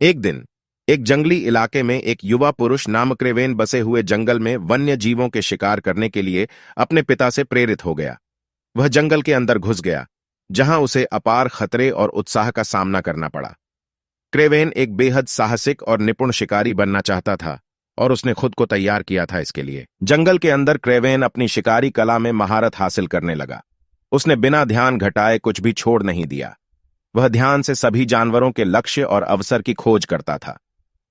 एक दिन एक जंगली इलाके में एक युवा पुरुष नाम क्रेवेन बसे हुए जंगल में वन्य जीवों के शिकार करने के लिए अपने पिता से प्रेरित हो गया। वह जंगल के अंदर घुस गया, जहां उसे अपार खतरे और उत्साह का सामना करना पड़ा। क्रेवेन एक बेहद साहसिक और निपुण शिकारी बनना चाहता था और उसने खुद को तैयार किया था इसके लिए। जंगल के अंदर क्रेवेन अपनी शिकारी कला में महारत हासिल करने लगा। उसने बिना ध्यान घटाए कुछ भी छोड़ नहीं दिया। वह ध्यान से सभी जानवरों के लक्ष्य और अवसर की खोज करता था।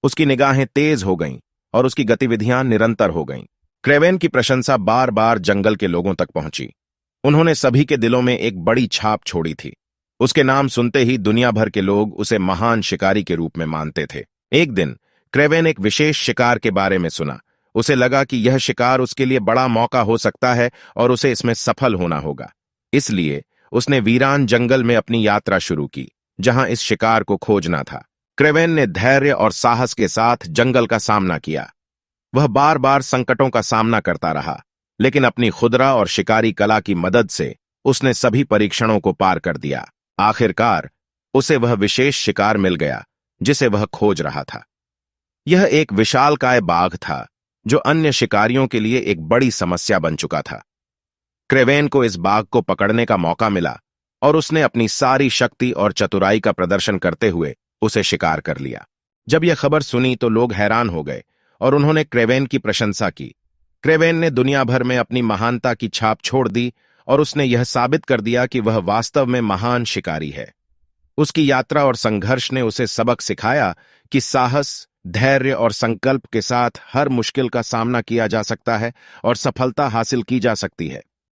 उसकी निगाहें तेज हो गईं और उसकी गतिविधियां निरंतर हो गईं। क्रेवेन की प्रशंसा बार बार जंगल के लोगों तक पहुंची। उन्होंने सभी के दिलों में एक बड़ी छाप छोड़ी थी। उसके नाम सुनते ही दुनिया भर के लोग उसे महान शिकारी के रूप में मानते थे। एक दिन क्रेवेन एक विशेष शिकार के बारे में सुना। उसे लगा कि यह शिकार उसके लिए बड़ा मौका हो सकता है और उसे इसमें सफल होना होगा। इसलिए उसने वीरान जंगल में अपनी यात्रा शुरू की, जहां इस शिकार को खोजना था। क्रेवेन ने धैर्य और साहस के साथ जंगल का सामना किया। वह बार बार संकटों का सामना करता रहा, लेकिन अपनी खुदरा और शिकारी कला की मदद से उसने सभी परीक्षणों को पार कर दिया। आखिरकार उसे वह विशेष शिकार मिल गया जिसे वह खोज रहा था। यह एक विशालकाय बाघ था जो अन्य शिकारियों के लिए एक बड़ी समस्या बन चुका था। क्रेवेन को इस बाघ को पकड़ने का मौका मिला और उसने अपनी सारी शक्ति और चतुराई का प्रदर्शन करते हुए उसे शिकार कर लिया। जब यह खबर सुनी तो लोग हैरान हो गए और उन्होंने क्रेवेन की प्रशंसा की। क्रेवेन ने दुनिया भर में अपनी महानता की छाप छोड़ दी और उसने यह साबित कर दिया कि वह वास्तव में महान शिकारी है। उसकी यात्रा और संघर्ष ने उसे सबक सिखाया कि साहस, धैर्य और संकल्प के साथ हर मुश्किल का सामना किया जा सकता है और सफलता हासिल की जा सकती है।